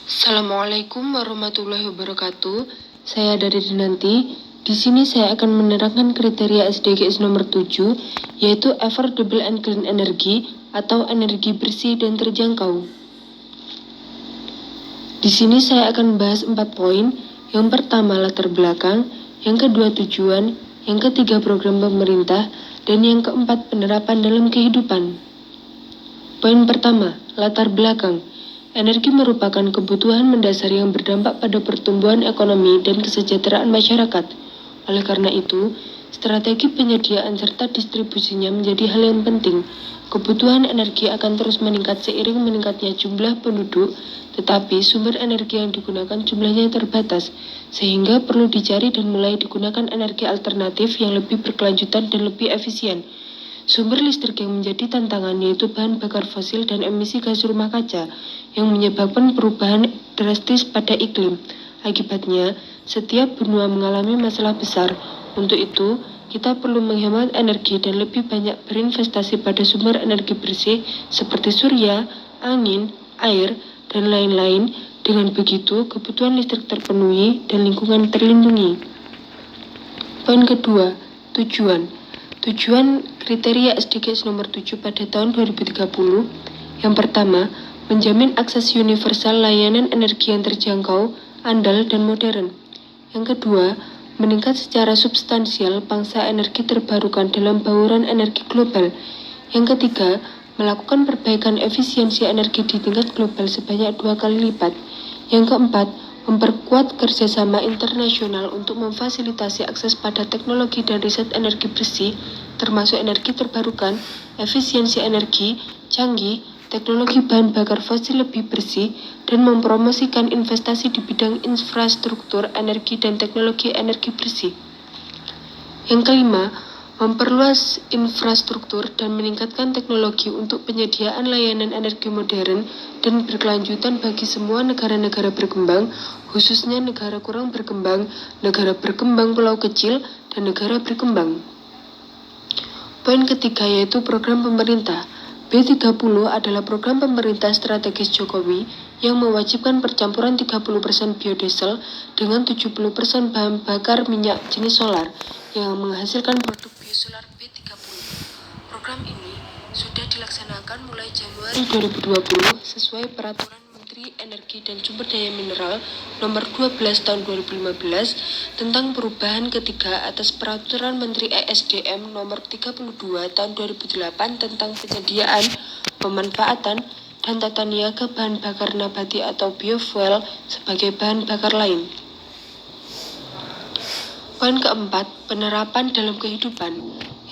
Assalamualaikum warahmatullahi wabarakatuh. Saya dari Dinanti. Di sini saya akan menerangkan kriteria SDGs nomor 7, yaitu Affordable and Clean Energy atau energi bersih dan terjangkau. Di sini saya akan membahas 4 poin. Yang pertama latar belakang, yang kedua tujuan, yang ketiga program pemerintah, dan yang keempat penerapan dalam kehidupan. Poin pertama, latar belakang. Energi merupakan kebutuhan mendasar yang berdampak pada pertumbuhan ekonomi dan kesejahteraan masyarakat. Oleh karena itu, strategi penyediaan serta distribusinya menjadi hal yang penting. Kebutuhan energi akan terus meningkat seiring meningkatnya jumlah penduduk, tetapi sumber energi yang digunakan jumlahnya terbatas, sehingga perlu dicari dan mulai digunakan energi alternatif yang lebih berkelanjutan dan lebih efisien. Sumber listrik yang menjadi tantangan yaitu bahan bakar fosil dan emisi gas rumah kaca yang menyebabkan perubahan drastis pada iklim. Akibatnya, setiap benua mengalami masalah besar. Untuk itu, kita perlu menghemat energi dan lebih banyak berinvestasi pada sumber energi bersih seperti surya, angin, air, dan lain-lain. Dengan begitu, kebutuhan listrik terpenuhi dan lingkungan terlindungi. Poin kedua, tujuan. Tujuan kriteria SDGs nomor 7 pada tahun 2030. Yang pertama, menjamin akses universal layanan energi yang terjangkau, andal, dan modern. Yang kedua, meningkat secara substansial pangsa energi terbarukan dalam bauran energi global. Yang ketiga, melakukan perbaikan efisiensi energi di tingkat global sebanyak 2 kali lipat. Yang keempat, memperkuat kerjasama internasional untuk memfasilitasi akses pada teknologi dan riset energi bersih, termasuk energi terbarukan, efisiensi energi, canggih, teknologi bahan bakar fosil lebih bersih, dan mempromosikan investasi di bidang infrastruktur energi dan teknologi energi bersih. Yang kelima, memperluas infrastruktur dan meningkatkan teknologi untuk penyediaan layanan energi modern dan berkelanjutan bagi semua negara-negara berkembang, khususnya negara kurang berkembang, negara berkembang pulau kecil, dan negara berkembang. Poin ketiga yaitu program pemerintah. B30 adalah program pemerintah strategis Jokowi yang mewajibkan percampuran 30% biodiesel dengan 70% bahan bakar minyak jenis solar yang menghasilkan produk biosolar B30. Program ini sudah dilaksanakan mulai Januari 2020 sesuai Peraturan Menteri Energi dan Sumber Daya Mineral Nomor 12 Tahun 2015 tentang perubahan ketiga atas Peraturan Menteri ESDM Nomor 32 Tahun 2008 tentang penyediaan, pemanfaatan, dan tata niaga bahan bakar nabati atau biofuel sebagai bahan bakar lain. Poin keempat, penerapan dalam kehidupan.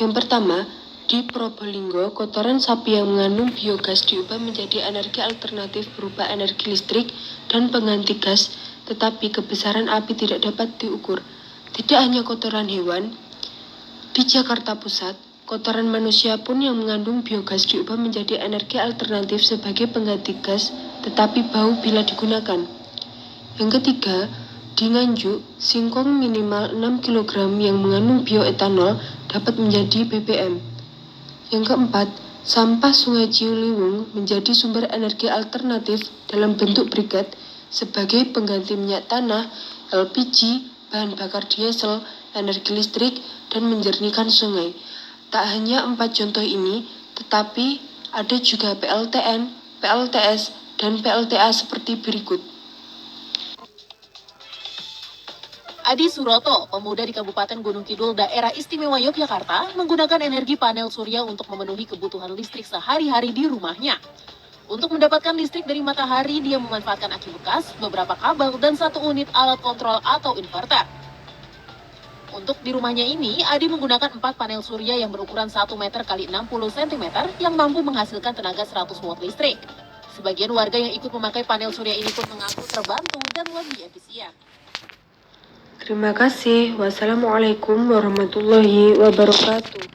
Yang pertama, di Probolinggo, kotoran sapi yang mengandung biogas diubah menjadi energi alternatif berupa energi listrik dan pengganti gas, tetapi kebesaran api tidak dapat diukur. Tidak hanya kotoran hewan, di Jakarta Pusat, kotoran manusia pun yang mengandung biogas diubah menjadi energi alternatif sebagai pengganti gas, tetapi bau bila digunakan. Yang ketiga, di Nganjuk, singkong minimal 6 kg yang mengandung bioetanol dapat menjadi BBM. Yang keempat, sampah Sungai Ciliwung menjadi sumber energi alternatif dalam bentuk briket sebagai pengganti minyak tanah, LPG, bahan bakar diesel, energi listrik, dan menjernihkan sungai. Tak hanya 4 contoh ini, tetapi ada juga PLTN, PLTS, dan PLTA seperti berikut. Adi Suroto, pemuda di Kabupaten Gunung Kidul, Daerah Istimewa Yogyakarta, menggunakan energi panel surya untuk memenuhi kebutuhan listrik sehari-hari di rumahnya. Untuk mendapatkan listrik dari matahari, dia memanfaatkan aki bekas, beberapa kabel, dan 1 unit alat kontrol atau inverter. Untuk di rumahnya ini, Adi menggunakan 4 panel surya yang berukuran 1 meter x 60 cm yang mampu menghasilkan tenaga 100 watt listrik. Sebagian warga yang ikut memakai panel surya ini pun mengaku terbantu dan lebih efisien. Terima kasih. Wassalamualaikum warahmatullahi wabarakatuh.